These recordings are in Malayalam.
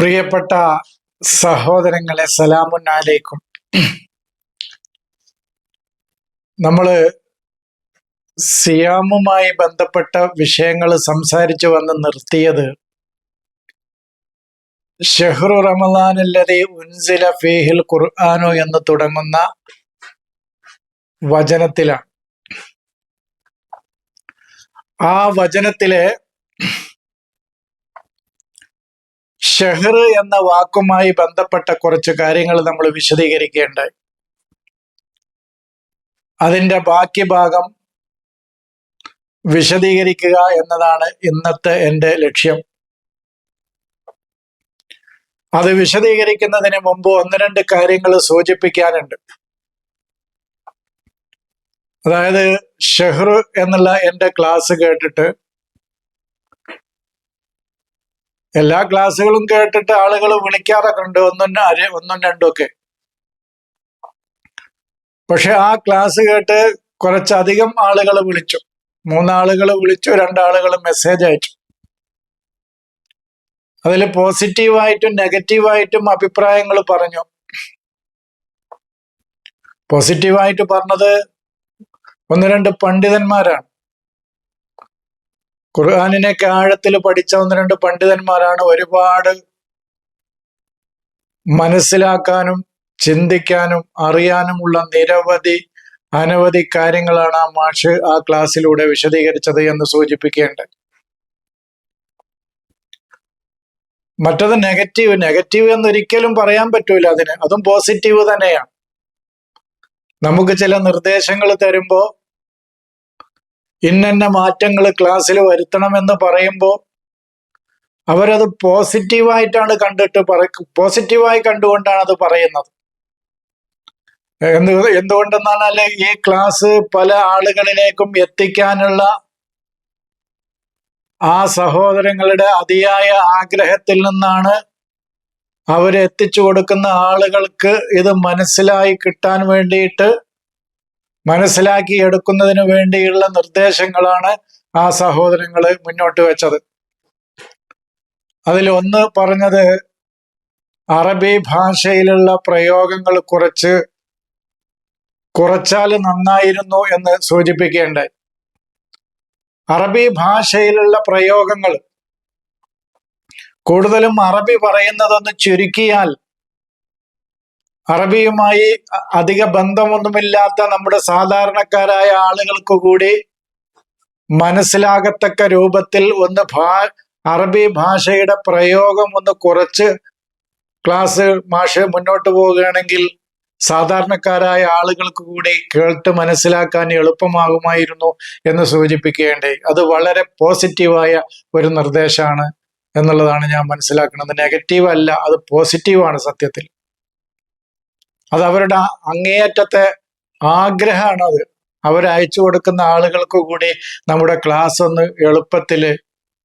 പ്രിയപ്പെട്ട സഹോദരങ്ങളെ, സലാമുൻ അലൈക്കും. നമ്മള് സിയാമുമായി ബന്ധപ്പെട്ട വിഷയങ്ങൾ സംസാരിച്ചു വന്ന് നിർത്തിയത് ഷഹ്റു റമദാനല്ലദീ ഉൻസില ഫീഹിൽ ഖുർആനു എന്ന് തുടങ്ങുന്ന വചനത്തിലാണ്. ആ വചനത്തിലെ ഷഹർ എന്ന വാക്കുമായി ബന്ധപ്പെട്ട കുറച്ച് കാര്യങ്ങൾ നമ്മൾ വിശദീകരിക്കേണ്ടായി. അതിന്റെ ബാക്കി ഭാഗം വിശദീകരിക്കുക എന്നതാണ് ഇന്നത്തെ എൻ്റെ ലക്ഷ്യം. അത് വിശദീകരിക്കുന്നതിന് മുമ്പ് ഒന്ന് രണ്ട് കാര്യങ്ങൾ സൂചിപ്പിക്കാനുണ്ട്. അതായത് ഷഹർ എന്നുള്ള എൻ്റെ ക്ലാസ് കേട്ടിട്ട്, എല്ലാ ക്ലാസ്സുകളും കേട്ടിട്ട് ആളുകൾ വിളിക്കാറൊക്കെ ഉണ്ട്, ഒന്നും രണ്ടും ഒക്കെ. പക്ഷെ ആ ക്ലാസ് കേട്ട് കുറച്ചധികം ആളുകൾ വിളിച്ചു. 3 ആളുകൾ വിളിച്ചു, 2 ആളുകൾ മെസ്സേജ് അയച്ചു. അതിൽ പോസിറ്റീവായിട്ടും നെഗറ്റീവായിട്ടും അഭിപ്രായങ്ങൾ പറഞ്ഞു. പോസിറ്റീവായിട്ട് പറഞ്ഞത് 1-2 പണ്ഡിതന്മാരാണ്. ഖുർആനിനൊക്കെ ആഴത്തിൽ പഠിച്ച 1-2 പണ്ഡിതന്മാരാണ്. ഒരുപാട് മനസ്സിലാക്കാനും ചിന്തിക്കാനും അറിയാനുമുള്ള അനവധി കാര്യങ്ങളാണ് ആ മാഷ് ആ ക്ലാസ്സിലൂടെ വിശദീകരിച്ചത് എന്ന് സൂചിപ്പിക്കേണ്ടത്. മറ്റത് നെഗറ്റീവ് എന്നൊരിക്കലും പറയാൻ പറ്റൂല. അതും പോസിറ്റീവ് തന്നെയാണ്. നമുക്ക് ചില നിർദ്ദേശങ്ങൾ തരുമ്പോൾ ഇന്ന മാറ്റങ്ങൾ ക്ലാസ്സിൽ വരുത്തണമെന്ന് പറയുമ്പോൾ അവരത് പോസിറ്റീവായിട്ടാണ് പോസിറ്റീവായി കണ്ടുകൊണ്ടാണ് അത് പറയുന്നത്. എന്തുകൊണ്ടെന്നാൽ ഈ ക്ലാസ് പല ആളുകളിലേക്കും എത്തിക്കാനുള്ള ആ സഹോദരങ്ങളുടെ അതിയായ ആഗ്രഹത്തിൽ നിന്നാണ് അവരെത്തിച്ചു കൊടുക്കുന്ന ആളുകൾക്ക് ഇത് മനസ്സിലായി കിട്ടാൻ വേണ്ടിയിട്ട്, മനസ്സിലാക്കി എടുക്കുന്നതിന് വേണ്ടിയുള്ള നിർദ്ദേശങ്ങളാണ് ആ സഹോദരങ്ങൾ മുന്നോട്ട് വെച്ചത്. അതിൽ ഒന്ന് പറഞ്ഞത് അറബി ഭാഷയിലുള്ള പ്രയോഗങ്ങൾ കുറച്ചാൽ നന്നായിരുന്നു എന്ന് സൂചിപ്പിക്കേണ്ടായി. അറബി ഭാഷയിലുള്ള പ്രയോഗങ്ങൾ കൂടുതലും അറബി പറയുന്നതൊന്ന് ചുരുക്കിയാൽ അറബിയുമായി അധിക ബന്ധമൊന്നുമില്ലാത്ത നമ്മുടെ സാധാരണക്കാരായ ആളുകൾക്ക് കൂടി മനസ്സിലാകത്തക്ക രൂപത്തിൽ ഒന്ന് അറബി ഭാഷയുടെ പ്രയോഗം ഒന്ന് കുറച്ച് ക്ലാസ് മാഷ് മുന്നോട്ട് പോവുകയാണെങ്കിൽ സാധാരണക്കാരായ ആളുകൾക്ക് കൂടി കേട്ട് മനസ്സിലാക്കാൻ എളുപ്പമാകുമായിരുന്നു എന്ന് സൂചിപ്പിക്കേണ്ടേ. അത് വളരെ പോസിറ്റീവായ ഒരു നിർദ്ദേശമാണ് എന്നുള്ളതാണ് ഞാൻ മനസ്സിലാക്കുന്നത്. നെഗറ്റീവ് അല്ല, അത് പോസിറ്റീവാണ്. സത്യത്തിൽ അത് അവരുടെ അങ്ങേയറ്റത്തെ ആഗ്രഹമാണ്. അത് അവരയച്ചു കൊടുക്കുന്ന ആളുകൾക്ക് കൂടി നമ്മുടെ ക്ലാസ് ഒന്ന് എളുപ്പത്തിൽ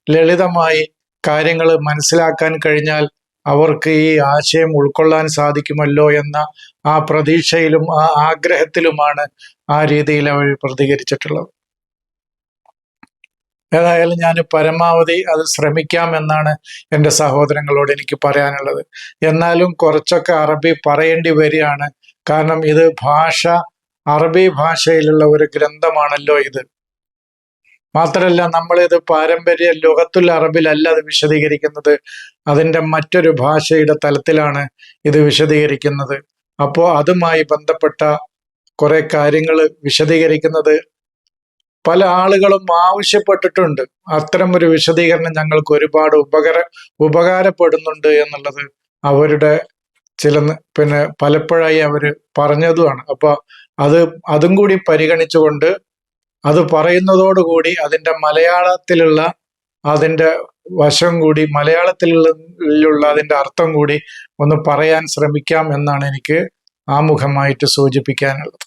ലളിതമായി കാര്യങ്ങൾ മനസ്സിലാക്കാൻ കഴിഞ്ഞാൽ അവർക്ക് ഈ ആശയം ഉൾക്കൊള്ളാൻ സാധിക്കുമല്ലോ എന്ന ആ പ്രതീക്ഷയിലും ആ ആഗ്രഹത്തിലുമാണ് ആ രീതിയിൽ അവർ പ്രതികരിച്ചിട്ടുള്ളത്. ഏതായാലും ഞാൻ പരമാവധി അത് ശ്രമിക്കാമെന്നാണ് എൻ്റെ സഹോദരങ്ങളോട് എനിക്ക് പറയാനുള്ളത്. എന്നാലും കുറച്ചൊക്കെ അറബി പറയേണ്ടി വരികയാണ്. കാരണം ഇത് അറബി ഭാഷയിലുള്ള ഒരു ഗ്രന്ഥമാണല്ലോ ഇത്. മാത്രമല്ല നമ്മളിത് പാരമ്പര്യ ലുഗത്തുൽ അറബിലല്ല അത് വിശദീകരിക്കുന്നത്, അതിൻ്റെ മറ്റൊരു ഭാഷയുടെ തലത്തിലാണ് ഇത് വിശദീകരിക്കുന്നത്. അപ്പോൾ അതുമായി ബന്ധപ്പെട്ട കുറെ കാര്യങ്ങൾ വിശദീകരിക്കുന്നത് പല ആളുകളും ആവശ്യപ്പെട്ടിട്ടുണ്ട്. അത്തരം ഒരു വിശദീകരണം ഞങ്ങൾക്ക് ഒരുപാട് ഉപകാരപ്പെടുന്നുണ്ട് എന്നുള്ളത് അവരുടെ പലപ്പോഴായി അവര് പറഞ്ഞതുമാണ്. അപ്പൊ അതും കൂടി പരിഗണിച്ചുകൊണ്ട് അത് പറയുന്നതോടുകൂടി അതിൻ്റെ മലയാളത്തിലുള്ള അതിൻ്റെ വശം കൂടി, മലയാളത്തിലുള്ള അതിൻ്റെ അർത്ഥം കൂടി ഒന്ന് പറയാൻ ശ്രമിക്കാം എന്നാണ് എനിക്ക് ആമുഖമായിട്ട് സൂചിപ്പിക്കാനുള്ളത്.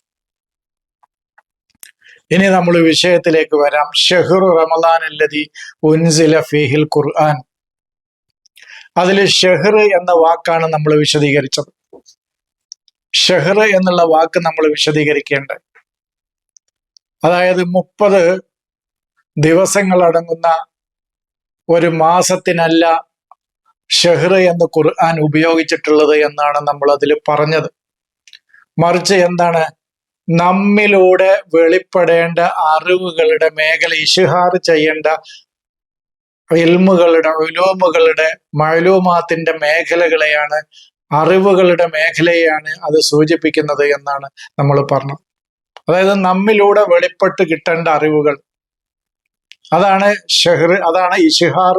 ഇനി നമ്മൾ വിഷയത്തിലേക്ക് വരാം. ഷഹ്റു റമദാനല്ലദീ ഉൻസില ഫീഹിൽ ഖുർആൻ. അതിൽ ഷഹ്ർ എന്ന വാക്കാണ് നമ്മൾ വിശദീകരിച്ചത്. ഷഹ്ർ എന്നുള്ള വാക്ക് നമ്മൾ വിശദീകരിക്കേണ്ടത്, അതായത് 30 ദിവസങ്ങൾ അടങ്ങുന്ന ഒരു മാസത്തിനല്ല ഷെഹ്ർ എന്ന് ഖുർആൻ ഉപയോഗിച്ചിട്ടുള്ളത് എന്നാണ് നമ്മൾ അതിൽ പറഞ്ഞത്. മറിച്ച് എന്താണ്, നമ്മിലൂടെ വെളിപ്പെടേണ്ട അറിവുകളുടെ മേഖല, ഇഷ്ഹാർ ചെയ്യേണ്ട ഇൽമുകളുടെ, ഉലൂമുകളുടെ, മഅലൂമാത്തിന്റെ മേഖലകളെയാണ്, അറിവുകളുടെ മേഖലയെയാണ് അത് സൂചിപ്പിക്കുന്നത് എന്നാണ് നമ്മൾ പറഞ്ഞത്. അതായത് നമ്മിലൂടെ വെളിപ്പെട്ട് കിട്ടേണ്ട അറിവുകൾ, അതാണ് ഷെഹ്ർ, അതാണ് ഇഷ്ഹാർ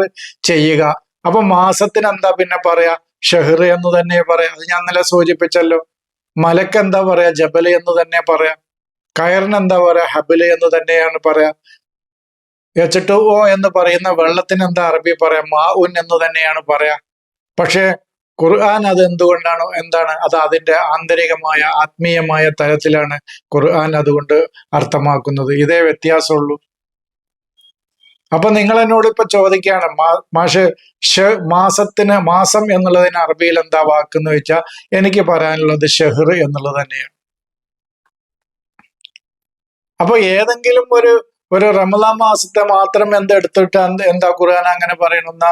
ചെയ്യുക. അപ്പൊ മാസത്തിന് എന്താ പിന്നെ പറയാ? ഷെഹ്ർ എന്ന് തന്നെ പറയാം. അത് ഞാൻ ഇന്നലെ സൂചിപ്പിച്ചല്ലോ. മലക്ക് എന്താ പറയാ? ജബല് എന്ന് തന്നെ പറയാം. കയറിന് എന്താ പറയാ? ഹബില് എന്ന് തന്നെയാണ് പറയാ. H2O എന്ന് പറയുന്ന വെള്ളത്തിന് എന്താ അറബി പറയാം? മാഉൻ എന്ന് തന്നെയാണ് പറയാ. പക്ഷെ ഖുർആൻ അത് എന്തുകൊണ്ടാണ്, എന്താണ് അത്? അതിന്റെ ആന്തരികമായ ആത്മീയമായ തലത്തിലാണ് ഖുർആൻ അതുകൊണ്ട് അർത്ഥമാക്കുന്നത്. ഇതേ വ്യത്യാസമുള്ളൂ. അപ്പൊ നിങ്ങൾ എന്നോട് ഇപ്പൊ ചോദിക്കുകയാണ്, മാഷ് മാസത്തിന്, മാസം എന്നുള്ളതിന് അറബിയിൽ എന്താ വാക്കെന്ന് വെച്ചാൽ എനിക്ക് പറയാനുള്ളത് ഷെഹ്ർ എന്നുള്ളത് തന്നെയാണ്. അപ്പൊ ഏതെങ്കിലും ഒരു റമദാൻ മാസത്തെ മാത്രം എന്തെടുത്തിട്ട് എന്താ ഖുർആൻ അങ്ങനെ പറയണമെന്ന,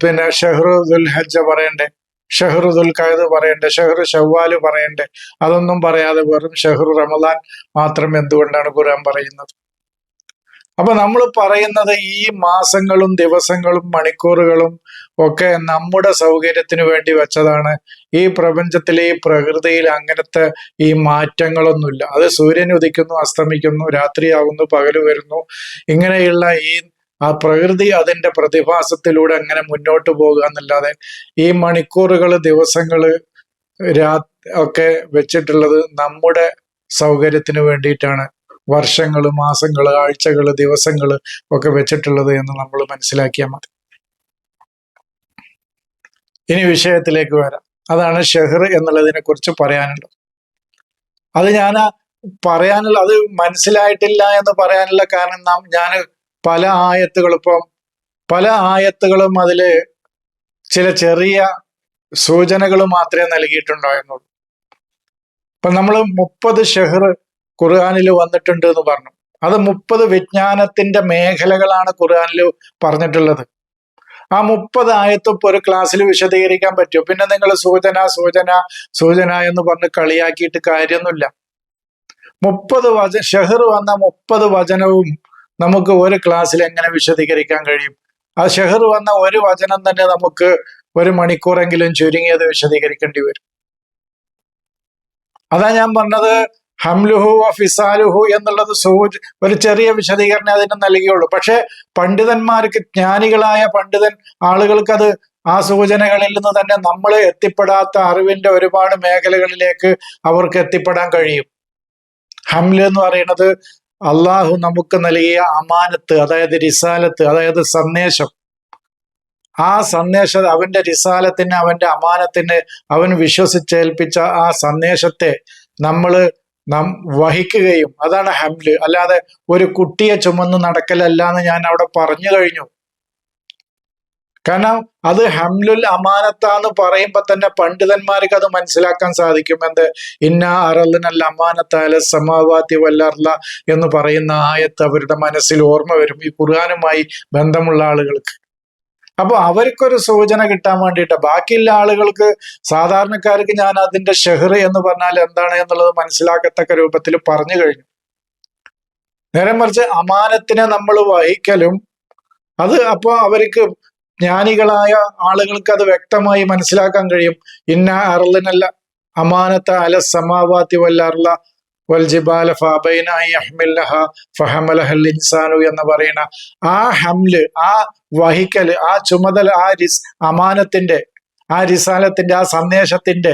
പിന്നെ ഷെഹ്റു ദുൽ ഹജ്ജ പറയണ്ടേ, ഷെഹ്റു ദുൽ ഖഅദ പറയണ്ടേ, ഷെഹ്റു ഷവ്വാല് പറയണ്ടേ? അതൊന്നും പറയാതെ വെറും ഷെഹ്റു റമദാൻ മാത്രം എന്തുകൊണ്ടാണ് ഖുർആൻ പറയുന്നത്? അപ്പൊ നമ്മൾ പറയുന്നത് ഈ മാസങ്ങളും ദിവസങ്ങളും മണിക്കൂറുകളും ഒക്കെ നമ്മുടെ സൗകര്യത്തിന് വേണ്ടി വെച്ചതാണ്. ഈ പ്രപഞ്ചത്തിലെ, ഈ പ്രകൃതിയിൽ അങ്ങനത്തെ ഈ മാറ്റങ്ങളൊന്നുമില്ല. അത് സൂര്യൻ ഉദിക്കുന്നു, അസ്തമിക്കുന്നു, രാത്രിയാകുന്നു, പകല് വരുന്നു, ഇങ്ങനെയുള്ള ആ പ്രകൃതി അതിന്റെ പ്രതിഭാസത്തിലൂടെ അങ്ങനെ മുന്നോട്ട് പോകുക എന്നല്ലാതെ ഈ മണിക്കൂറുകള്, ദിവസങ്ങള്, ഒക്കെ വെച്ചിട്ടുള്ളത് നമ്മുടെ സൗകര്യത്തിന് വേണ്ടിയിട്ടാണ്. വർഷങ്ങള്, മാസങ്ങള്, ആഴ്ചകള്, ദിവസങ്ങള് ഒക്കെ വെച്ചിട്ടുള്ളത് എന്ന് നമ്മൾ മനസ്സിലാക്കിയാൽ മതി. ഇനി വിഷയത്തിലേക്ക് വരാം. അതാണ് ഷെഹ്ർ എന്നുള്ളതിനെ കുറിച്ച് പറയാനുള്ളത്. അത് അത് മനസ്സിലായിട്ടില്ല എന്ന് പറയാനുള്ള കാരണം, ഞാൻ പല ആയത്തുകളും അതില് ചില ചെറിയ സൂചനകൾ മാത്രമേ നൽകിയിട്ടുണ്ടായിരുന്നുള്ളൂ. ഇപ്പൊ നമ്മൾ 30 ഷെഹ്ർ ഖുർആനിൽ വന്നിട്ടുണ്ട് എന്ന് പറഞ്ഞു. അത് 30 വിജ്ഞാനത്തിന്റെ മേഖലകളാണ് ഖുർആനിൽ പറഞ്ഞിട്ടുള്ളത്. ആ 30 ആയത്തും ഒരു ക്ലാസ്സിൽ വിശദീകരിക്കാൻ പറ്റുമോ? പിന്നെ നിങ്ങൾ സൂചന എന്ന് പറഞ്ഞ് കളിയാക്കിയിട്ട് കാര്യമൊന്നുമില്ല. 30 ഷെഹ്ർ വന്ന 30 വചനവും നമുക്ക് ഒരു ക്ലാസ്സിൽ എങ്ങനെ വിശദീകരിക്കാൻ കഴിയും? ആ ഷെഹ്ർ വന്ന ഒരു വചനം തന്നെ നമുക്ക് 1 മണിക്കൂറെങ്കിലും ചുരുങ്ങിയത് വിശദീകരിക്കേണ്ടി വരും. അതാ ഞാൻ പറഞ്ഞത്, ഹംലുഹു ഫിസാലുഹു എന്നുള്ളത് ഒരു ചെറിയ വിശദീകരണം അതിന് നൽകിയുള്ളൂ. പക്ഷെ പണ്ഡിതന്മാർക്ക്, ജ്ഞാനികളായ ആളുകൾക്ക് അത് ആ സൂചനകളിൽ നിന്ന് തന്നെ നമ്മൾ എത്തിപ്പെടാത്ത അറിവിന്റെ ഒരുപാട് മേഖലകളിലേക്ക് അവർക്ക് എത്തിപ്പെടാൻ കഴിയും. ഹംല് എന്ന് പറയുന്നത് അള്ളാഹു നമുക്ക് നൽകിയ അമാനത്ത്, അതായത് റിസാലത്ത്, അതായത് സന്ദേശം. ആ സന്ദേശം, അവന്റെ റിസാലത്തിന്, അവന്റെ അമാനത്തിന്, അവൻ വിശ്വസിച്ചേൽപ്പിച്ച ആ സന്ദേശത്തെ നാം വഹിക്കുകയും, അതാണ് ഹംല്. അല്ലാതെ ഒരു കുട്ടിയെ ചുമന്ന് നടക്കലല്ല എന്ന് ഞാൻ അവിടെ പറഞ്ഞു കഴിഞ്ഞു. കാരണം അത് ഹംലുൽ അമാനത്താന്ന് പറയുമ്പോ തന്നെ പണ്ഡിതന്മാർക്ക് അത് മനസ്സിലാക്കാൻ സാധിക്കും. എന്ത്? ഇന്നാ അറളിനൽ അമാനത്താല സമാവാതി വല്ലർല എന്ന് പറയുന്ന ആയത്ത് അവരുടെ മനസ്സിൽ ഓർമ്മ വരും, ഈ ഖുർആനുമായി ബന്ധമുള്ള ആളുകൾക്ക്. അപ്പൊ അവർക്കൊരു സൂചന കിട്ടാൻ വേണ്ടിയിട്ട്, ബാക്കിയുള്ള ആളുകൾക്ക്, സാധാരണക്കാർക്ക് ഞാൻ അതിന്റെ ഷെഹ്ർ എന്ന് പറഞ്ഞാൽ എന്താണ് എന്നുള്ളത് മനസ്സിലാക്കത്തക്ക രൂപത്തിൽ പറഞ്ഞു കഴിഞ്ഞു. നേരെ മറിച്ച് അമാനത്തിനെ നമ്മൾ വഹിക്കലും, അത് അപ്പൊ അവർക്ക്, ജ്ഞാനികളായ ആളുകൾക്ക് അത് വ്യക്തമായി മനസ്സിലാക്കാൻ കഴിയും. ഇന്ന അർളിനല്ല അമാനത്ത അല സമാവാതി വല്ലർല വൽജിബാല ഫഅബൈന അൻ യഹ്മിലഹ ഫഹമലഹൽ ഇൻസാനു എന്ന് പറയുന്ന ആ ഹംല്, ആ വഹിക്കല്, ആ ചുമതല, ആ അമാനത്തിന്റെ, ആ റിസാലത്തിന്റെ, ആ സന്ദേശത്തിന്റെ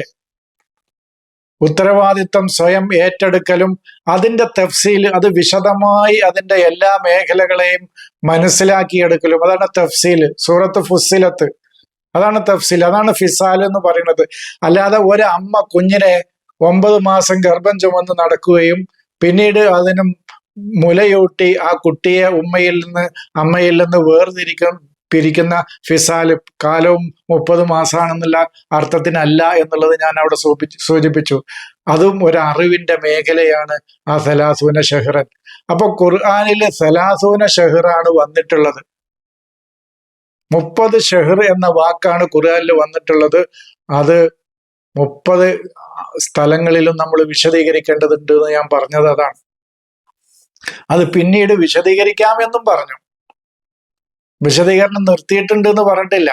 ഉത്തരവാദിത്വം സ്വയം ഏറ്റെടുക്കലും, അതിന്റെ തഫ്സീൽ, അത് വിശദമായി അതിന്റെ എല്ലാ മേഖലകളെയും മനസ്സിലാക്കിയെടുക്കലും, അതാണ് തഫ്സീൽ. സൂറത്ത് ഫുസ്സിലത്ത് അതാണ് തഫ്സീൽ, അതാണ് ഫിസാൽ എന്ന് പറയുന്നത്. അല്ലാതെ ഒരു അമ്മ കുഞ്ഞിനെ 9 മാസം ഗർഭം ചുമന്ന് നടക്കുകയും പിന്നീട് അതിനും മുലയൂട്ടി ആ കുട്ടിയെ അമ്മയിൽ നിന്ന് പിരിക്കുന്ന ഫിസാല് കാലവും 30 മാസമാണെന്നുള്ള അർത്ഥത്തിനല്ല എന്നുള്ളത് ഞാൻ അവിടെ സൂചിപ്പിച്ചു. അതും ഒരു അറിവിന്റെ മേഖലയാണ് ആ സലാസൂന ഷെഹ്റൻ. അപ്പൊ ഖുർആനില് സലാസൂന ഷെഹ്റാണ് വന്നിട്ടുള്ളത്. 30 ഷെഹർ എന്ന വാക്കാണ് ഖുർആനിൽ വന്നിട്ടുള്ളത്. അത് 30 സ്ഥലങ്ങളിലും നമ്മൾ വിശദീകരിക്കേണ്ടതുണ്ട് എന്ന് ഞാൻ പറഞ്ഞത് അതാണ്. അത് പിന്നീട് വിശദീകരിക്കാമെന്നും പറഞ്ഞു. വിശദീകരണം നിർത്തിയിട്ടുണ്ട് എന്ന് പറഞ്ഞിട്ടില്ല.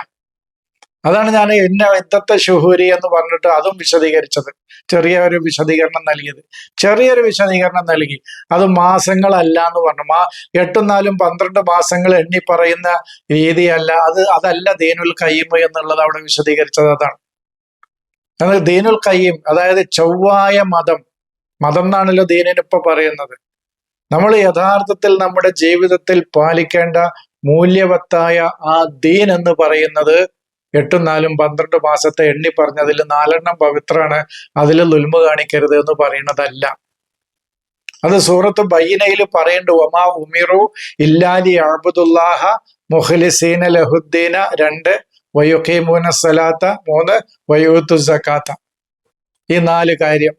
അതാണ് ഞാൻ ഇന്നത്തെ ഷുഹൂരി എന്ന് പറഞ്ഞിട്ട് അതും വിശദീകരിച്ചത്, ചെറിയൊരു വിശദീകരണം നൽകിയത്. ചെറിയൊരു വിശദീകരണം നൽകി. അത് മാസങ്ങളല്ല എന്ന് പറഞ്ഞു. 8 4 12 മാസങ്ങൾ എണ്ണി പറയുന്ന രീതിയല്ല അതല്ല ദീനുൽ ഖയ്യിം എന്നുള്ളത് അവിടെ വിശദീകരിച്ചത് അതാണ്. ദീനുൽ ഖയ്യിം അതായത് ചൊവ്വായ മതം എന്നാണല്ലോ ദീനിനിപ്പോ പറയുന്നത്. നമ്മൾ യഥാർത്ഥത്തിൽ നമ്മുടെ ജീവിതത്തിൽ പാലിക്കേണ്ട മൂല്യവത്തായ ആ ദീൻ എന്ന് പറയുന്നത് 8 4 12 മാസത്തെ എണ്ണി പറഞ്ഞതിൽ 4 പവിത്രാണ്, അതിൽ ദുൽമ കാണിക്കരുത് എന്ന് പറയുന്നതല്ല. അത് സൂറത്ത് ബയ്യിനയിൽ പറയുന്നുണ്ട്. വമാ ഉമിറു ഇല്ലാലി അഅ്ബുദുല്ലാഹ മുഖ്ലിസീന ലഹുദ്ദീന 2 വയുഖീമൂന സ്വലാത്ത 3 വയൂതു സകാത്ത. ഈ 4 കാര്യം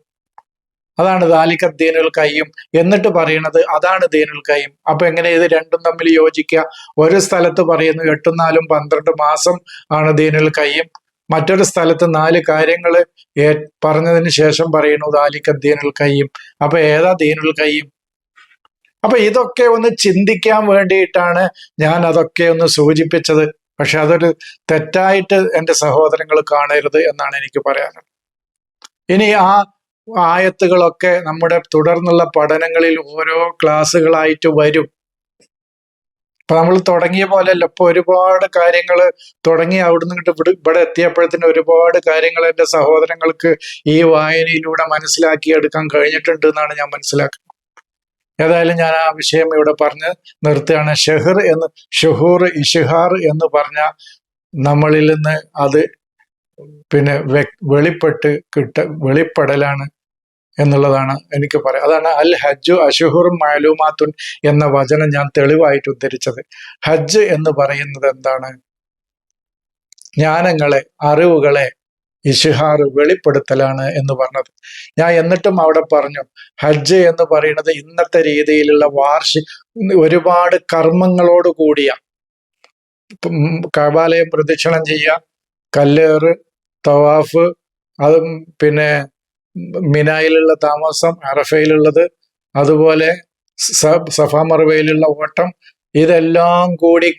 അതാണ് ദാലിക ദീനുൽ ഖയ്യിം. എന്നിട്ട് പറയുന്നത് അതാണ് ദീനുൽ ഖയ്യിം. അപ്പൊ എങ്ങനെ ഇത് രണ്ടും തമ്മിൽ യോജിക്കുക? ഒരു സ്ഥലത്ത് പറയുന്നു 8 4 12 മാസം ആണ് ദീനുൽ ഖയ്യിം, മറ്റൊരു സ്ഥലത്ത് 4 കാര്യങ്ങൾ പറഞ്ഞതിന് ശേഷം പറയുന്നു ദാലിക ദീനുൽ ഖയ്യിം. അപ്പൊ ഏതാ ദീനുൽ ഖയ്യിം? അപ്പൊ ഇതൊക്കെ ഒന്ന് ചിന്തിക്കാൻ വേണ്ടിയിട്ടാണ് ഞാൻ അതൊക്കെ ഒന്ന് സൂചിപ്പിച്ചത്. പക്ഷെ അതൊരു തെറ്റായിട്ട് എൻ്റെ സഹോദരങ്ങൾ കാണരുത് എന്നാണ് എനിക്ക് പറയാനുള്ളത്. ഇനി ആ ആയത്തുകളൊക്കെ നമ്മുടെ തുടർന്നുള്ള പഠനങ്ങളിൽ ഓരോ ക്ലാസ്സുകളായിട്ട് വരും. ഇപ്പൊ നമ്മൾ തുടങ്ങിയ പോലെയല്ല. ഇപ്പൊ ഒരുപാട് കാര്യങ്ങൾ തുടങ്ങി അവിടുന്ന് ഇവിടെ എത്തിയപ്പോഴത്തേന് ഒരുപാട് കാര്യങ്ങൾ എൻ്റെ സഹോദരങ്ങൾക്ക് ഈ വായനയിലൂടെ മനസ്സിലാക്കിയെടുക്കാൻ കഴിഞ്ഞിട്ടുണ്ട് എന്നാണ് ഞാൻ മനസ്സിലാക്കുന്നത്. ഏതായാലും ഞാൻ ആ വിഷയം ഇവിടെ പറഞ്ഞ് നിർത്തുകയാണ്. ഷുഹൂർ ഇഷ്ഹാർ എന്ന് പറഞ്ഞ നമ്മളിൽ നിന്ന് അത് വെളിപ്പെടലാണ് എന്നുള്ളതാണ് എനിക്ക് പറയാം. അതാണ് അൽ ഹജ്ജു അഷ്ഹുറും മഅലൂമാത്തുൻ എന്ന വചനം ഞാൻ തെളിവായിട്ട് ഉദ്ധരിച്ചത്. ഹജ്ജ് എന്ന് പറയുന്നത് എന്താണ്? ജ്ഞാനങ്ങളെ, അറിവുകളെ ഇഷ്ഹാർ വെളിപ്പെടുത്തലാണ് എന്ന് പറഞ്ഞത്. ഞാൻ എന്നിട്ടും അവിടെ പറഞ്ഞു, ഹജ്ജ് എന്ന് പറയുന്നത് ഇന്നത്തെ രീതിയിലുള്ള ഒരുപാട് കർമ്മങ്ങളോട് കൂടിയ കഅബാലയം പ്രദക്ഷിണം ചെയ്യുക, കല്ലേറ്, തവാഫ്, അതും മിനായിലുള്ള താമസം, അറഫയിലുള്ളത്, അതുപോലെ സഫാ മർവയിലുള്ള ഓട്ടം, ഇതെല്ലാം കൂടി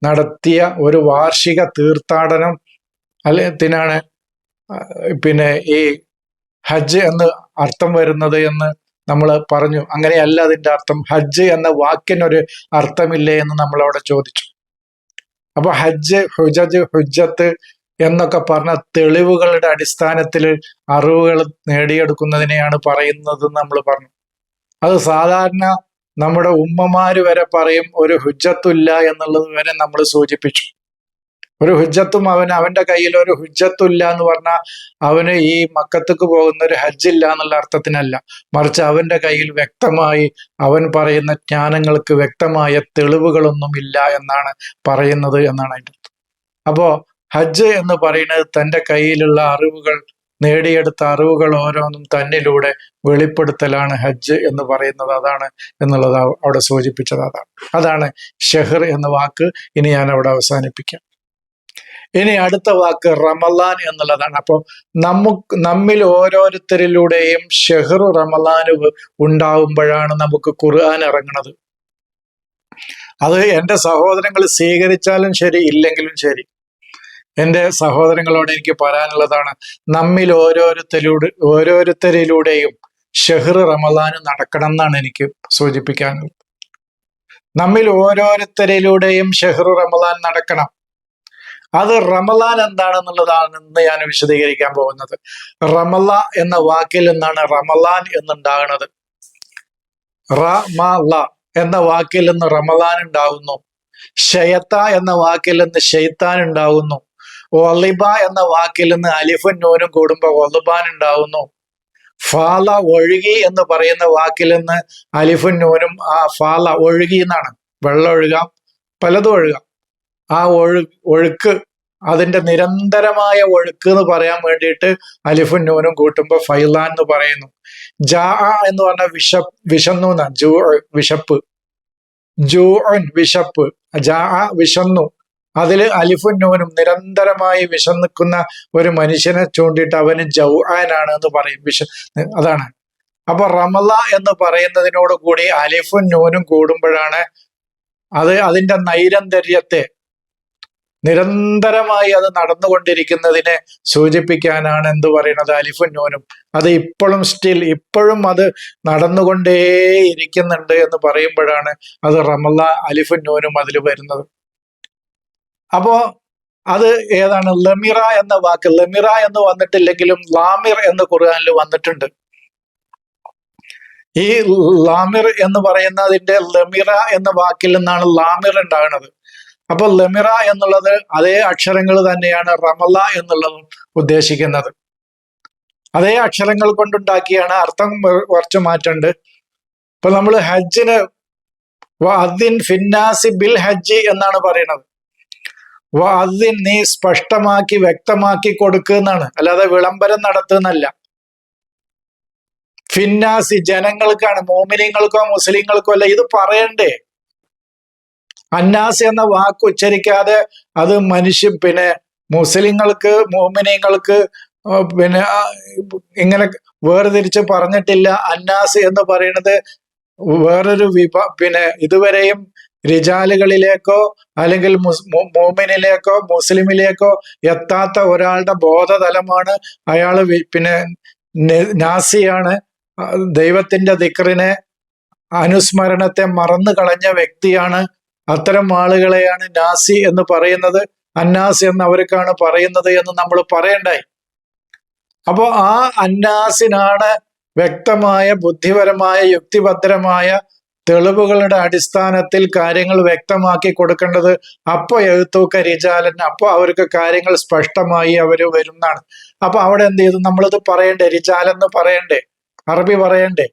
നടത്തിയ ഒരു വാർഷിക തീർത്ഥാടനം ത്തിനാണ് ഈ ഹജ്ജ് എന്ന് അർത്ഥം വരുന്നത് എന്ന് നമ്മൾ പറഞ്ഞു. അങ്ങനെയല്ല അതിന്റെ അർത്ഥം. ഹജ്ജ് എന്ന വാക്കിനൊരു അർത്ഥമില്ലേ എന്ന് നമ്മൾ അവിടെ ചോദിച്ചു. അപ്പൊ ഹജ്ജ്, ഹുജ്ജത്ത് എന്നൊക്കെ പറഞ്ഞ തെളിവുകളുടെ അടിസ്ഥാനത്തിൽ അറിവുകൾ നേടിയെടുക്കുന്നതിനെയാണ് പറയുന്നത് നമ്മൾ പറഞ്ഞു. അത് സാധാരണ നമ്മുടെ ഉമ്മമാര് വരെ പറയും ഒരു ഹുജ്ജത്തുല്ല എന്നുള്ളത് വരെ നമ്മൾ സൂചിപ്പിച്ചു. ഒരു ഹുജ്ജത്തും അവന്റെ കയ്യിൽ ഒരു ഹുജ്ജത്തുല്ല എന്ന് പറഞ്ഞാൽ അവന് ഈ മക്കത്തേക്ക് പോകുന്ന ഒരു ഹജ്ജില്ല എന്നുള്ള അർത്ഥത്തിനല്ല, മറിച്ച് അവന്റെ കയ്യിൽ വ്യക്തമായി അവൻ പറയുന്ന ജ്ഞാനങ്ങൾക്ക് വ്യക്തമായ തെളിവുകളൊന്നും ഇല്ല എന്നാണ് പറയുന്നത് എന്നാണ് അതിൻ്റെ അർത്ഥം. അപ്പോ ഹജ്ജ് എന്ന് പറയുന്നത് തൻ്റെ കയ്യിലുള്ള അറിവുകൾ, നേടിയെടുത്ത അറിവുകൾ ഓരോന്നും തന്നിലൂടെ വെളിപ്പെടുത്തലാണ് ഹജ്ജ് എന്ന് പറയുന്നത്. അതാണ് എന്നുള്ളത് അവിടെ സൂചിപ്പിച്ചത്. അതാണ് ഷെഹർ എന്ന വാക്ക്. ഇനി ഞാൻ അവിടെ അവസാനിപ്പിക്കാം. ഇനി അടുത്ത വാക്ക് റമലാൻ എന്നുള്ളതാണ്. അപ്പോൾ നമ്മിൽ ഓരോരുത്തരിലൂടെയും ഷെഹ്റു റമലാന് ഉണ്ടാവുമ്പോഴാണ് നമുക്ക് ഖുർആൻ ഇറങ്ങുന്നത്. അത് എൻ്റെ സഹോദരങ്ങൾ സ്വീകരിച്ചാലും ശരി, ഇല്ലെങ്കിലും ശരി, എൻ്റെ സഹോദരങ്ങളോട് എനിക്ക് പറയാനുള്ളതാണ്, നമ്മിൽ ഓരോരുത്തരിലൂടെയും ഷെഹ്ർ റമലാൻ നടക്കണം എന്നാണ് എനിക്ക് സൂചിപ്പിക്കാനുള്ളത്. നമ്മിൽ ഓരോരുത്തരിലൂടെയും ഷെഹ്ർ റമലാൻ നടക്കണം. അത് റമലാൻ എന്താണെന്നുള്ളതാണ് ഇന്ന് ഞാൻ വിശദീകരിക്കാൻ പോകുന്നത്. റമല എന്ന വാക്കിൽ നിന്നാണ് റമലാൻ എന്നുണ്ടാകുന്നത്. റമല എന്ന വാക്കിൽ നിന്ന് റമലാൻ ഉണ്ടാകുന്നു. ഷയത്ത എന്ന വാക്കിൽ നിന്ന് ഷെയ്ത്താൻ ഉണ്ടാകുന്നു. ഒളിബ എന്ന വാക്കിൽ നിന്ന് അലിഫും നൂനും കൂടുമ്പോൾ ഒളുബാൻ ഉണ്ടാകുന്നു. ഫാല ഒഴുകി എന്ന് പറയുന്ന വാക്കിൽ നിന്ന് അലിഫും നൂനും ഫാല ഒഴുകി എന്നാണ്. വെള്ളം ഒഴുകാം, പലതും ഒഴുകാം. ആ ഒഴുക്ക്, അതിന്റെ നിരന്തരമായ ഒഴുക്ക് എന്ന് പറയാൻ വേണ്ടിയിട്ട് അലിഫും നൂനും കൂട്ടുമ്പോൾ ഫൈലാൻ എന്ന് പറയുന്നു. ജാ എന്ന് പറഞ്ഞാൽ വിശന്നു എന്നാണ്. വിശപ്പ്, ജൂഅൻ വിശപ്പ്, ജാ വിശന്നു, അതിൽ അലിഫും നൂനും നിരന്തരമായി വിശന്നിക്കുന്ന ഒരു മനുഷ്യനെ ചൂണ്ടിയിട്ട് അവന് ജൗആനാണ് എന്ന് പറയും. അതാണ്. അപ്പൊ റമള എന്ന് പറയുന്നതിനോട് കൂടി അലിഫും നൂനും കൂടുമ്പോഴാണ് അതിന്റെ നൈരന്തര്യത്തെ, നിരന്തരമായി അത് നടന്നുകൊണ്ടിരിക്കുന്നതിനെ സൂചിപ്പിക്കാനാണ് എന്ത് പറയുന്നത്, അലിഫും നൂനും. അത് ഇപ്പോഴും അത് നടന്നുകൊണ്ടേയിരിക്കുന്നുണ്ട് എന്ന് പറയുമ്പോഴാണ് അത് റമള അലിഫും നൂനും അതിൽ വരുന്നത്. അപ്പോ അത് ഏതാണ്? ലമിറ എന്ന വാക്ക്. ലമിറ എന്ന് വന്നിട്ടില്ലെങ്കിലും ലാമിർ എന്ന് ഖുർആനിൽ വന്നിട്ടുണ്ട്. ഈ ലാമിർ എന്ന് പറയുന്നതിന്റെ ലമിറ എന്ന വാക്കിൽ നിന്നാണ് ലാമിർ ഉണ്ടാകുന്നത്. അപ്പൊ ലമിറ എന്നുള്ളത് അതേ അക്ഷരങ്ങൾ തന്നെയാണ് റമള എന്നുള്ളതും ഉദ്ദേശിക്കുന്നത്. അതേ അക്ഷരങ്ങൾ കൊണ്ടുണ്ടാക്കിയാണ്, അർത്ഥം കുറച്ച് മാറ്റമുണ്ട്. ഇപ്പൊ നമ്മൾ ഹജ്ജിന് വഅദ്ദിൻ ഫിന്നാസി ബിൽ ഹജ്ജ് എന്നാണ് പറയുന്നത്. വഅദ്ദിൻ, നീ സ്പഷ്ടമാക്കി വ്യക്തമാക്കി കൊടുക്കുന്നാണ്, അല്ലാതെ വിളംബരം നടത്തുന്നല്ല. ഫിന്നാസി, ജനങ്ങൾക്കാണ്, മോമിനിങ്ങൾക്കോ മുസ്ലിങ്ങൾക്കോ അല്ല ഇത് പറയണ്ടേ. അന്നാസ് എന്ന വാക്ക് ഉച്ചരിക്കാതെ അത് പിന്നെ മുസ്ലിങ്ങൾക്ക് മോമിനിങ്ങൾക്ക് പിന്നെ ഇങ്ങനെ വേർതിരിച്ച് പറഞ്ഞിട്ടില്ല. അന്നാസ് എന്ന് പറയുന്നത് വേറൊരു പിന്നെ ഇതുവരെയും റിജാലുകളിലേക്കോ അല്ലെങ്കിൽ മോമിനിലേക്കോ മുസ്ലിമിലേക്കോ എത്താത്ത ഒരാളുടെ ബോധതലമാണ് അയാള്. പിന്നെ നാസിയാണ്, ദൈവത്തിന്റെ ദിക്റിനെ, അനുസ്മരണത്തെ മറന്നു കളഞ്ഞ വ്യക്തിയാണ്. അത്തരം ആളുകളെയാണ് നാസി എന്ന് പറയുന്നത്, അന്നാസ് എന്ന് അവർക്കാണ് പറയുന്നത് എന്ന് നമ്മൾ പറയണ്ടായി. അപ്പോ ആ അന്നാസിനാണ് വ്യക്തമായ ബുദ്ധിപരമായ യുക്തിഭദ്രമായ തെളിവുകളുടെ അടിസ്ഥാനത്തിൽ കാര്യങ്ങൾ വ്യക്തമാക്കി കൊടുക്കേണ്ടത്. അപ്പൊ എഴുത്തൂക്ക റിജാലൻ, അപ്പൊ അവർക്ക് കാര്യങ്ങൾ സ്പഷ്ടമായി അവര് വരുന്നതാണ്. അപ്പൊ അവിടെ എന്ത് ചെയ്തു? നമ്മളിത് പറയണ്ടേ, റിജാലെന്ന് പറയണ്ടേ, അറബി പറയണ്ടേ.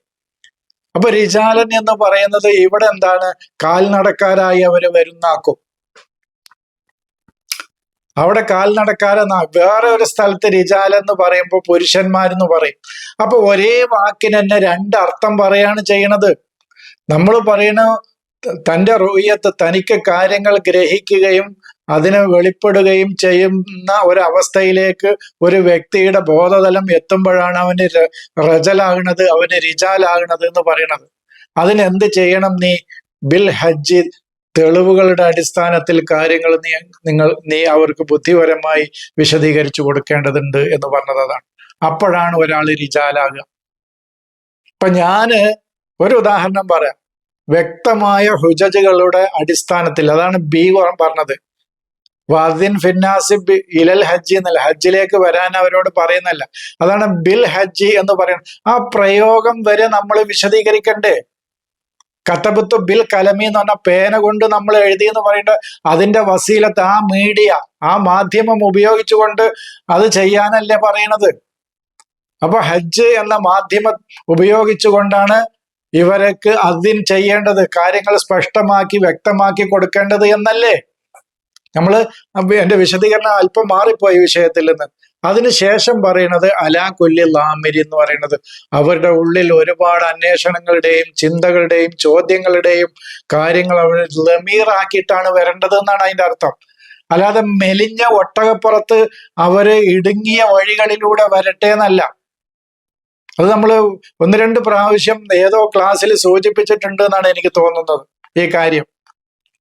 അപ്പൊ റിജാലൻ എന്ന് പറയുന്നത് ഇവിടെ എന്താണ്? കാൽനടക്കാരായി അവര് വരുന്നാക്കും. അവിടെ കാൽനടക്കാരെന്നാ. വേറെ ഒരു സ്ഥലത്ത് റിജാലെന്ന് പറയുമ്പോൾ പുരുഷന്മാരെന്ന് പറയും. അപ്പൊ ഒരേ വാക്കിന് തന്നെ രണ്ടർത്ഥം പറയാണ് ചെയ്യണത്. നമ്മൾ പറയണ തൻ്റെ റുയത്ത്, തനിക്ക് കാര്യങ്ങൾ ഗ്രഹിക്കുകയും അതിനെ വെളിപ്പെടുകയും ചെയ്യുന്ന ഒരവസ്ഥയിലേക്ക് ഒരു വ്യക്തിയുടെ ബോധതലം എത്തുമ്പോഴാണ് അവന് റജലാകണത്, അവന് റിജാലാകണത് എന്ന് പറയണത്. അതിനെന്ത് ചെയ്യണം? നീ ബിൽ ഹജ്ജ്, തെളിവുകളുടെ അടിസ്ഥാനത്തിൽ കാര്യങ്ങൾ നീ അവർക്ക് ബുദ്ധിപരമായി വിശദീകരിച്ചു കൊടുക്കേണ്ടതുണ്ട് എന്ന് പറഞ്ഞത് അതാണ്. അപ്പോഴാണ് ഒരാൾ റിജാലാകുക. ഇപ്പൊ ഞാന് ഒരു ഉദാഹരണം പറയാം. വ്യക്തമായ ഹുജജുകളുടെ അടിസ്ഥാനത്തിൽ, അതാണ് ബി പറഞ്ഞത്, വഅദ്ദിൻ ഫിന്നാസിബ് ഇലൽ ഹജ്ജ് എന്നല്ല, ഹജ്ജിലേക്ക് വരാൻ അവരോട് പറയുന്നല്ല, അതാണ് ബിൽ ഹജ്ജ് എന്ന് പറയുന്നത്. ആ പ്രയോഗം വരെ നമ്മൾ വിശദീകരിക്കണ്ടേ? കതബത്തു ബിൽ കലമി എന്ന് പറഞ്ഞ പേന കൊണ്ട് നമ്മൾ എഴുതി എന്ന് പറയുന്നത് അതിന്റെ വസീലത്ത്, ആ മീഡിയ, ആ മാധ്യമം ഉപയോഗിച്ചുകൊണ്ട് അത് ചെയ്യാനല്ലേ പറയണത്. അപ്പൊ ഹജ്ജ് എന്ന മാധ്യമം ഉപയോഗിച്ചുകൊണ്ടാണ് ഇവർക്ക് അതിൻ ചെയ്യേണ്ടത്, കാര്യങ്ങൾ സ്പഷ്ടമാക്കി വ്യക്തമാക്കി കൊടുക്കേണ്ടത് എന്നല്ലേ. എന്റെ വിശദീകരണം അല്പം മാറിപ്പോയി വിഷയത്തിൽ നിന്ന്. അതിനുശേഷം പറയുന്നത് അലാ കുല്ലി ലാമിരി എന്ന് പറയുന്നത് അവരുടെ ഉള്ളിൽ ഒരുപാട് അന്വേഷണങ്ങളുടെയും ചിന്തകളുടെയും ചോദ്യങ്ങളുടെയും കാര്യങ്ങൾ അവർ ലമീറാക്കിയിട്ടാണ് വരേണ്ടത് എന്നാണ് അതിന്റെ അർത്ഥം. അല്ലാതെ മെലിഞ്ഞ ഒട്ടകപ്പുറത്ത് അവര് ഇടുങ്ങിയ വഴികളിലൂടെ വരട്ടെ എന്നല്ല. അത് നമ്മൾ 1-2 പ്രാവശ്യം ഏതോ ക്ലാസ്സിൽ സൂചിപ്പിച്ചിട്ടുണ്ട് എന്നാണ് എനിക്ക് തോന്നുന്നത് ഈ കാര്യം.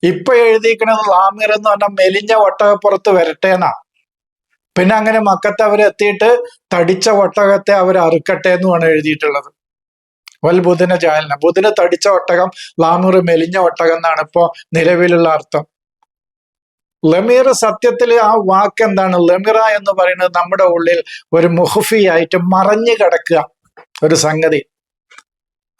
ഇപ്പൊ എഴുതിയിരിക്കുന്നത് ലാമിർ എന്ന് പറഞ്ഞാൽ മെലിഞ്ഞ ഒട്ടകപ്പുറത്ത് വരട്ടെ എന്നാ. പിന്നെ അങ്ങനെ മക്കത്ത് അവരെത്തിയിട്ട് തടിച്ച ഒട്ടകത്തെ അവർ അറുക്കട്ടെ എന്നുമാണ് എഴുതിയിട്ടുള്ളത്. വൽ ബുധന ജാലന, ബുധന് തടിച്ച ഒട്ടകം, ലാമിർ മെലിഞ്ഞ ഒട്ടകം എന്നാണ് ഇപ്പോ നിലവിലുള്ള അർത്ഥം. ലമീർ സത്യത്തിൽ ആ വാക്ക് എന്താണ്? ലമിറ എന്ന് പറയുന്നത് നമ്മുടെ ഉള്ളിൽ ഒരു മുഹഫിയായിട്ട് മറഞ്ഞു കിടക്കുക ഒരു സംഗതി.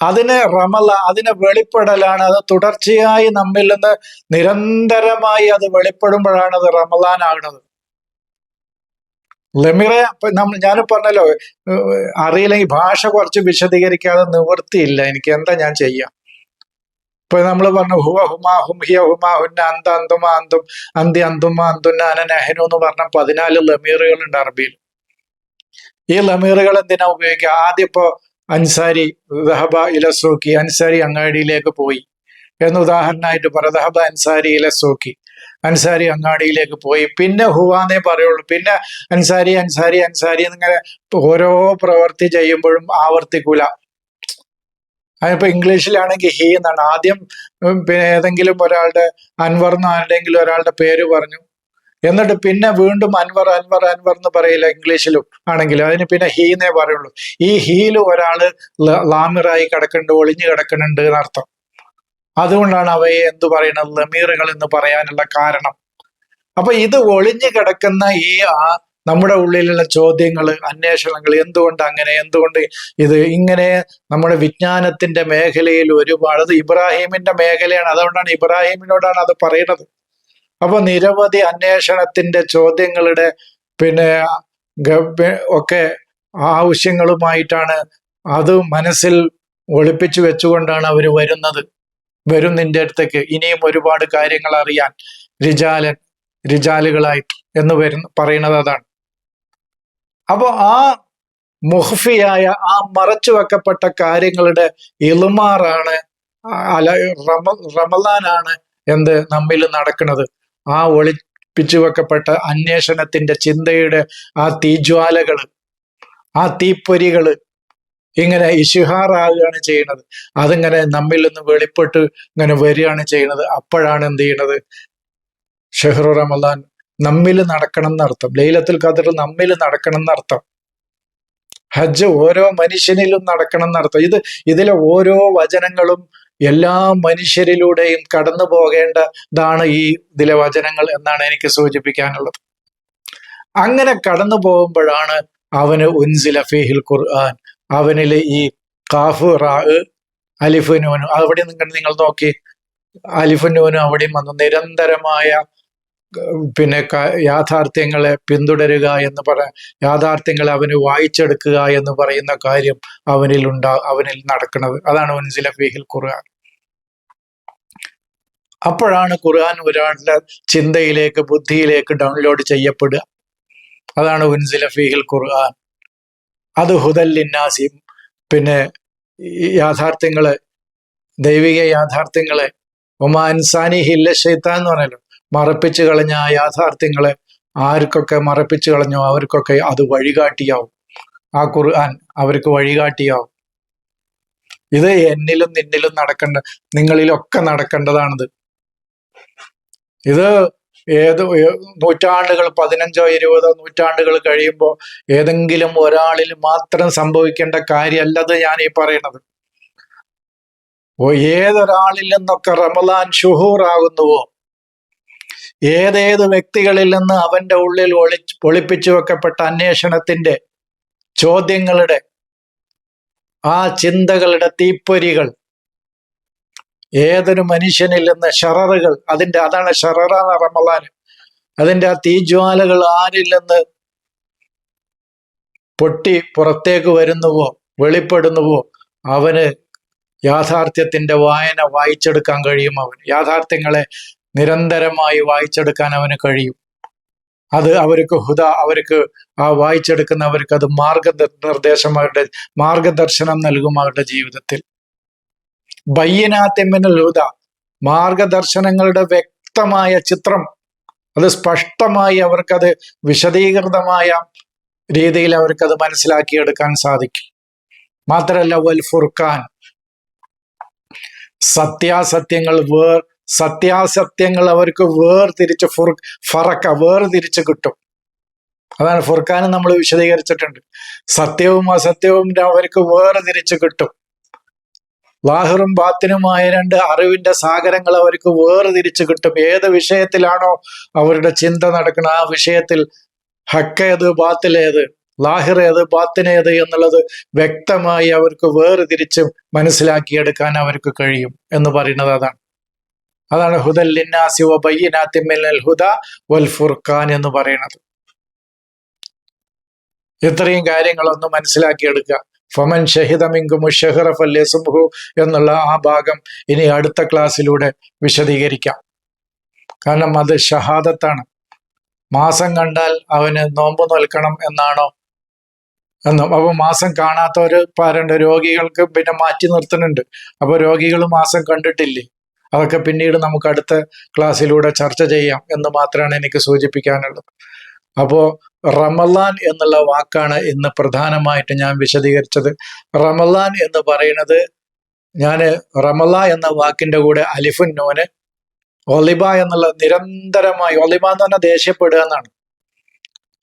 അതിന് റമള, അതിന് വെളിപ്പെടലാണ്. അത് തുടർച്ചയായി നമ്മിൽ നിന്ന് നിരന്തരമായി അത് വെളിപ്പെടുമ്പോഴാണ് അത് റമളാനാകുന്നത്. ലമിറെ ഞാൻ പറഞ്ഞല്ലോ, അറിയില്ലെങ്കിൽ ഭാഷ കുറച്ച് വിശദീകരിക്കാതെ നിവൃത്തിയില്ല എനിക്ക്. എന്താ ഞാൻ ചെയ്യാം? ഇപ്പൊ നമ്മൾ പറഞ്ഞു ഹുവ ഹുമാ ഹും ഹിയ ഹുമാ ഹുന്ന അന്ത അന്തുമാ അന്തും അന്തി അന്തുമാ അന്തുന്ന അന നഹനു എന്ന് പറഞ്ഞ 14 ലമീറുകൾ ഉണ്ട് അറബിയിൽ. ഈ ലമീറുകൾ എന്തിനാ ഉപയോഗിക്കുക? ആദ്യം ഇപ്പോ അൻസാരി ദഹബ ഇലസൂക്കി, അൻസാരി അങ്ങാടിയിലേക്ക് പോയി എന്ന് ഉദാഹരണമായിട്ട് പറ. ദഹബ അൻസാരി ഇലസൂക്കി, അൻസാരി അങ്ങാടിയിലേക്ക് പോയി. പിന്നെ ഹുവാന്നേ പറയുള്ളൂ. പിന്നെ അൻസാരി അൻസാരി അൻസാരി എന്നിങ്ങനെ ഓരോ പ്രവൃത്തി ചെയ്യുമ്പോഴും ആവർത്തിക്കൂല. അതിപ്പോ ഇംഗ്ലീഷിലാണെങ്കിൽ ഹി എന്നാണ്. ആദ്യം പിന്നെ ഏതെങ്കിലും ഒരാളുടെ അൻവർ എന്ന് ആരുടെങ്കിലും ഒരാളുടെ പേര് പറഞ്ഞു, എന്നിട്ട് പിന്നെ വീണ്ടും അൻവർ അൻവർ അൻവർ എന്ന് പറയില്ല ഇംഗ്ലീഷിലും ആണെങ്കിലും, അതിന് പിന്നെ ഹീന്നേ പറയുള്ളൂ. ഈ ഹീല് ഒരാള് ലാമിറായി കിടക്കുന്നുണ്ട്, ഒളിഞ്ഞു കിടക്കുന്നുണ്ട് എന്നർത്ഥം. അതുകൊണ്ടാണ് അവയെ എന്തു പറയുന്നത് ലമീറുകൾ എന്ന് പറയാനുള്ള കാരണം. അപ്പൊ ഇത് ഒളിഞ്ഞു കിടക്കുന്ന ഈ നമ്മുടെ ഉള്ളിലുള്ള ചോദ്യങ്ങൾ, അന്വേഷണങ്ങൾ, എന്തുകൊണ്ട് അങ്ങനെ, എന്തുകൊണ്ട് ഇത് ഇങ്ങനെ, നമ്മുടെ വിജ്ഞാനത്തിന്റെ മേഖലയിൽ ഒരുപാട്, അത് ഇബ്രാഹിമിന്റെ മേഖലയാണ്. അതുകൊണ്ടാണ് ഇബ്രാഹിമിനോടാണ് അത് പറയുന്നത്. അപ്പൊ നിരവധി അന്വേഷണത്തിന്റെ ചോദ്യങ്ങളുടെ പിന്നെ ഒക്കെ ആവശ്യങ്ങളുമായിട്ടാണ്, അത് മനസ്സിൽ ഒളിപ്പിച്ചു വെച്ചുകൊണ്ടാണ് അവർ വരും നിന്റെ അടുത്തേക്ക് ഇനിയും ഒരുപാട് കാര്യങ്ങൾ അറിയാൻ, രിജാലുകളായിട്ട് എന്ന് പറയുന്നത് അതാണ്. അപ്പൊ ആ മുഹ്ഫിയായ, ആ മറച്ചു വെക്കപ്പെട്ട കാര്യങ്ങളുടെ ഇളുമാറാണ്, റമദാനാണ് എന്ത് നമ്മിൽ നടക്കുന്നത്. ആ ഒളിപ്പിച്ചു വെക്കപ്പെട്ട അന്വേഷണത്തിന്റെ ചിന്തയുടെ ആ തീജ്വാലകള്, ആ തീപ്പൊരികള് ഇങ്ങനെ ഇഷിഹാറാകുകയാണ് ചെയ്യുന്നത്. അതിങ്ങനെ നമ്മിൽ നിന്ന് വെളിപ്പെട്ട് ഇങ്ങനെ വരികയാണ് ചെയ്യുന്നത്. അപ്പോഴാണ് എന്ത് ചെയ്യണത്, ഷെഹ്റു റമദാൻ നമ്മിൽ നടക്കണം എന്നർത്ഥം. ലൈലത്തുൽ ഖദർ നമ്മിൽ നടക്കണം എന്നർത്ഥം. ഹജ്ജ് ഓരോ മനുഷ്യനിലും നടക്കണം എന്നർത്ഥം. ഇതിലെ ഓരോ വചനങ്ങളും എല്ലാ മനുഷ്യരിലൂടെയും കടന്നു പോകേണ്ടതാണ് ഈ ഇതിലെ വചനങ്ങൾ എന്നാണ് എനിക്ക് സൂചിപ്പിക്കാനുള്ളത്. അങ്ങനെ കടന്നു പോകുമ്പോഴാണ് അവന് ഉൻസില ഫീഹിൽ ഖുർആൻ, അവനില് ഈ കാഫ് റാ അലിഫ് നൂനും, അവിടെ നിങ്ങൾ നോക്കി, അലിഫ് നൂനും അവിടെയും വന്നു. നിരന്തരമായ പിന്നെ യാഥാർത്ഥ്യങ്ങളെ പിന്തുടരുക എന്ന് യാഥാർത്ഥ്യങ്ങളെ അവന് വായിച്ചെടുക്കുക എന്ന് പറയുന്ന കാര്യം അവനിൽ നടക്കുന്നത്. അതാണ് ഉൻസില ഫീഹിൽ ഖുർആൻ. അപ്പോഴാണ് ഖുർആൻ ഒരാളുടെ ചിന്തയിലേക്ക്, ബുദ്ധിയിലേക്ക് ഡൗൺലോഡ് ചെയ്യപ്പെടുക. അതാണ് ഉൻസില ഫീഹിൽ ഖുർആൻ. അത് ഹുദല്ലിന്നാസി, പിന്നെ യാഥാർത്ഥ്യങ്ങളെ, ദൈവിക യാഥാർത്ഥ്യങ്ങളെ, ഒമാൻസാനി ഹില്ല ഷെയ്ത്താൻ എന്ന് പറഞ്ഞല്ലോ, മറപ്പിച്ചു കളഞ്ഞ ആ യാഥാർത്ഥ്യങ്ങളെ ആർക്കൊക്കെ മറപ്പിച്ചു കളഞ്ഞോ അവർക്കൊക്കെ അത് വഴികാട്ടിയാവും. ആ ഖുർആൻ അവർക്ക് വഴികാട്ടിയാവും. ഇത് എന്നിലും നിന്നിലും നിങ്ങളിലൊക്കെ നടക്കേണ്ടതാണിത്. ഇത് നൂറ്റാണ്ടുകൾ, 15 or 20 നൂറ്റാണ്ടുകൾ കഴിയുമ്പോൾ ഏതെങ്കിലും ഒരാളിൽ മാത്രം സംഭവിക്കേണ്ട കാര്യമല്ലത് ഞാൻ ഈ പറയണത്. ഏതൊരാളിൽ നിന്നൊക്കെ റമദാൻ ഷുഹൂറാകുന്നുവോ, ഏതേത് വ്യക്തികളിൽ നിന്ന് അവന്റെ ഉള്ളിൽ ഒളിപ്പിച്ചു വെക്കപ്പെട്ട അന്വേഷണത്തിന്റെ ചോദ്യങ്ങളുടെ ആ ചിന്തകളുടെ തീപ്പൊരികൾ, ഏതൊരു മനുഷ്യനിൽ നിന്ന് ഷററുകൾ, അതാണ് ഷററാണ് റമദാൻ, അതിന്റെ ആ തീജ്വാലകൾ ആരിൽ നിന്ന് പൊട്ടി പുറത്തേക്ക് വരുന്നുവോ, വെളിപ്പെടുന്നുവോ, അവന് യാഥാർത്ഥ്യത്തിന്റെ വായന വായിച്ചെടുക്കാൻ കഴിയും. യാഥാർത്ഥ്യങ്ങളെ നിരന്തരമായി വായിച്ചെടുക്കാൻ അവന് കഴിയും. അത് അവർക്ക് അവർക്ക് ആ വായിച്ചെടുക്കുന്നവർക്ക് അത് മാർഗദർശനം നൽകും അവരുടെ ജീവിതത്തിൽ. ബയ്യനാത്തിമിനൽ ഹുദ, മാർഗദർശനങ്ങളുടെ വ്യക്തമായ ചിത്രം, അത് സ്പഷ്ടമായി അവർക്കത് വിശദീകൃതമായ രീതിയിൽ അവർക്കത് മനസ്സിലാക്കിയെടുക്കാൻ സാധിക്കും. മാത്രമല്ല വൽ ഫുർഖാൻ, സത്യാസത്യങ്ങൾ അവർക്ക് വേർതിരിച്ച് കിട്ടും. അതാണ് ഫുർഖാൻ നമ്മൾ വിശദീകരിച്ചിട്ടുണ്ട്. സത്യവും അസത്യവും അവർക്ക് വേർതിരിച്ച് കിട്ടും. ലാഹിറും ബാത്തിനുമായ 2 അറിവിന്റെ സാഗരങ്ങൾ അവർക്ക് വേർതിരിച്ച് കിട്ടും. ഏത് വിഷയത്തിലാണോ അവരുടെ ചിന്ത നടക്കുന്നത്, ആ വിഷയത്തിൽ ഹക്കേത് ബാത്തിലേത്, ലാഹിറേത് ബാത്തിനേത് എന്നുള്ളത് വ്യക്തമായി അവർക്ക് വേർതിരിച്ച് മനസ്സിലാക്കിയെടുക്കാൻ അവർക്ക് കഴിയും എന്ന് പറയുന്നത് അതാണ് ഹുദൽ ലിന്നാസി വ ബയ്യിനാത്തിൻ മിനൽ ഹുദ വൽ ഫുർഖാൻ എന്ന് പറയുന്നത്. ഇത്രയും കാര്യങ്ങളൊന്ന് മനസ്സിലാക്കിയെടുക്കുക. ഫമൻ ഷഹിദ മിൻകുമു ഷഹ്റ ഫല്യസുംഹു എന്നുള്ള ആ ഭാഗം ഇനി അടുത്ത ക്ലാസ്സിലൂടെ വിശദീകരിക്കാം. കാരണം അത് ഷഹാദത്താണ്. മാസം കണ്ടാൽ അവന് നോമ്പ് നോൽക്കണം എന്നാണോ എന്നും. അപ്പൊ മാസം കാണാത്തവര് രോഗികൾക്ക് പിന്നെ മാറ്റി നിർത്തുന്നുണ്ട്. അപ്പൊ രോഗികൾ മാസം കണ്ടിട്ടില്ലേ, അതൊക്കെ പിന്നീട് നമുക്ക് അടുത്ത ക്ലാസ്സിലൂടെ ചർച്ച ചെയ്യാം എന്ന് മാത്രമാണ് എനിക്ക് സൂചിപ്പിക്കാനുള്ളത്. അപ്പോ റമളാൻ എന്നുള്ള വാക്കാണ് ഇന്ന് പ്രധാനമായിട്ട് ഞാൻ വിശദീകരിച്ചത്. റമളാൻ എന്ന് പറയുന്നത്, ഞാൻ റമള എന്ന വാക്കിന്റെ കൂടെ അലിഫുൻ നൂന് ഒലിബ എന്നുള്ള നിരന്തരമായി, ഒലിബ എന്ന് പറഞ്ഞാൽ ദേഷ്യപ്പെടുക എന്നാണ്.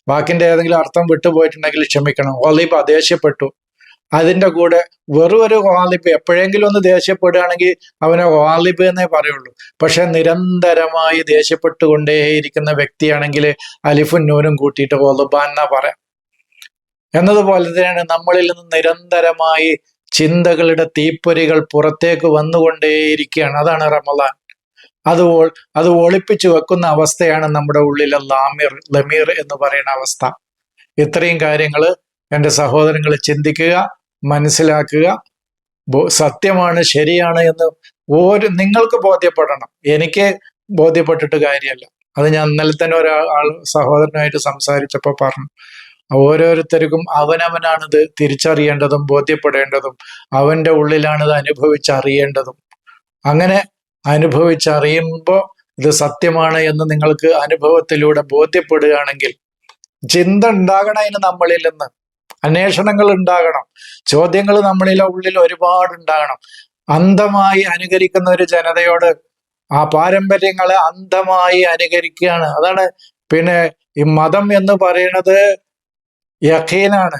വാക്കിന്റെ ഏതെങ്കിലും അർത്ഥം വിട്ടുപോയിട്ടുണ്ടെങ്കിൽ ക്ഷമിക്കണം. ഒലിബ ദേഷ്യപ്പെട്ടു, അതിന്റെ കൂടെ വെറൊരു വാലിബ്, എപ്പോഴെങ്കിലും ഒന്ന് ദേഷ്യപ്പെടുകയാണെങ്കിൽ അവനെ വാലിബ് എന്നേ പറയുള്ളൂ. പക്ഷെ നിരന്തരമായി ദേഷ്യപ്പെട്ടുകൊണ്ടേയിരിക്കുന്ന വ്യക്തിയാണെങ്കിൽ അലിഫുൻ നൂനും കൂട്ടിയിട്ട് ഒലുബ എന്നാ പറയാം. എന്നതുപോലെ തന്നെയാണ് നമ്മളിൽ നിന്ന് നിരന്തരമായി ചിന്തകളുടെ തീപ്പൊരികൾ പുറത്തേക്ക് വന്നുകൊണ്ടേയിരിക്കുകയാണ്. അതാണ് റമളാൻ. അത് ഒളിപ്പിച്ചു വെക്കുന്ന അവസ്ഥയാണ് നമ്മുടെ ഉള്ളിലെ ലമീർ എന്ന് പറയുന്ന അവസ്ഥ. ഇത്രയും കാര്യങ്ങൾ എൻ്റെ സഹോദരങ്ങൾ ചിന്തിക്കുക, മനസ്സിലാക്കുക. സത്യമാണ്, ശരിയാണ് എന്ന് നിങ്ങൾക്ക് ബോധ്യപ്പെടണം. എനിക്ക് ബോധ്യപ്പെട്ടിട്ട് കാര്യമല്ല. അത് ഞാൻ ഇന്നലെ തന്നെ സഹോദരനായിട്ട് സംസാരിച്ചപ്പോൾ പറഞ്ഞു. ഓരോരുത്തർക്കും അവനവനാണിത് തിരിച്ചറിയേണ്ടതും ബോധ്യപ്പെടേണ്ടതും അവന്റെ ഉള്ളിലാണിത് അനുഭവിച്ചറിയേണ്ടതും. അങ്ങനെ അനുഭവിച്ചറിയുമ്പോൾ ഇത് സത്യമാണ് എന്ന് നിങ്ങൾക്ക് അനുഭവത്തിലൂടെ ബോധ്യപ്പെടുകയാണെങ്കിൽ ചിന്ത ഉണ്ടാകണം. അതിന് നമ്മളിൽ നിന്ന് അന്വേഷണങ്ങൾ ഉണ്ടാകണം, ചോദ്യങ്ങൾ നമ്മളിലെ ഉള്ളിൽ ഒരുപാട് ഉണ്ടാകണം. അന്ധമായി അനുകരിക്കുന്ന ഒരു ജനതയോട് ആ പാരമ്പര്യങ്ങളെ അന്ധമായി അനുകരിക്കുകയാണ്. അതാണ് പിന്നെ ഈ മതം എന്ന് പറയുന്നത് യഖീനാണ്,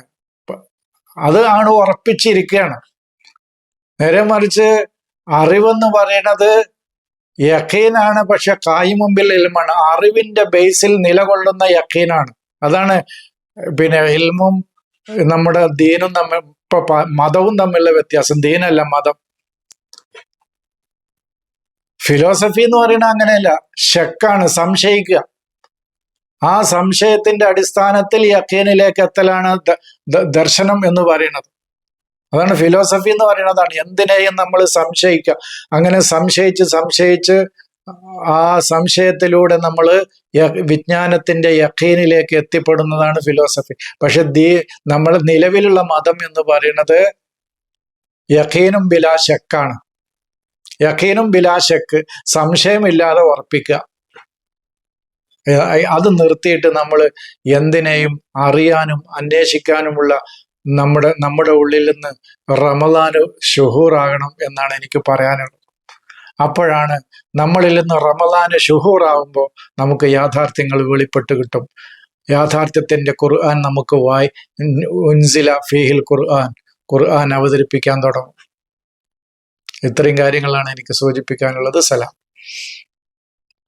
അത് ആണ് ഉറപ്പിച്ചിരിക്കുകയാണ്. നേരെ മറിച്ച് അറിവെന്ന് പറയുന്നത് യഖീനാണ്, പക്ഷെ മുമ്പിൽ ഇൽമാണ്. അറിവിന്റെ ബേസിൽ നിലകൊള്ളുന്ന യഖീനാണ്. അതാണ് പിന്നെ ഇൽമും നമ്മുടെ ദീനും തമ്മിൽ, ഇപ്പൊ മതവും തമ്മിലുള്ള വ്യത്യാസം. ദീനല്ല മതം. ഫിലോസഫി എന്ന് പറയുന്നത് അങ്ങനെയല്ല, ഷക്കാണ്, സംശയിക്കുക. ആ സംശയത്തിന്റെ അടിസ്ഥാനത്തിൽ യഖീനിലേക്ക് എത്തലാണ് ദർശനം എന്ന് പറയുന്നത്. അതാണ് ഫിലോസഫി എന്ന് പറയുന്നതാണ്. എന്തിനേയും നമ്മൾ സംശയിക്കുക. അങ്ങനെ സംശയിച്ച് ആ സംശയത്തിലൂടെ നമ്മൾ വിജ്ഞാനത്തിന്റെ യഖീനിലേക്ക് എത്തിപ്പെടുന്നതാണ് ഫിലോസഫി. പക്ഷെ നമ്മൾ നിലവിലുള്ള മതം എന്ന് പറയുന്നത് യഖീനും ബിലാ ശക്കാണ്. യഖീനും ബിലാ ശക്ക്, സംശയമില്ലാതെ ഉറപ്പിക്കുക. അത് നിർത്തിയിട്ട് നമ്മൾ എന്തിനേയും അറിയാനും അന്വേഷിക്കാനുമുള്ള നമ്മുടെ ഉള്ളിൽ നിന്ന് റമളാൻ ഷുഹൂറാകണം എന്നാണ് എനിക്ക് പറയാനുള്ളത്. അപ്പോഴാണ് നമ്മളിൽ നിന്ന് റമളാൻ ഷുഹൂറാവുമ്പോൾ നമുക്ക് യാഥാർത്ഥ്യങ്ങൾ വെളിപ്പെട്ട് കിട്ടും. യാഥാർത്ഥ്യത്തിന്റെ ഖുർആൻ നമുക്ക് ഉൻസില ഫീഹിൽ ഖുർആൻ അവതരിപ്പിക്കാൻ തുടങ്ങും. ഇത്രയും കാര്യങ്ങളാണ് എനിക്ക് സൂചിപ്പിക്കാനുള്ളത്. സലാം.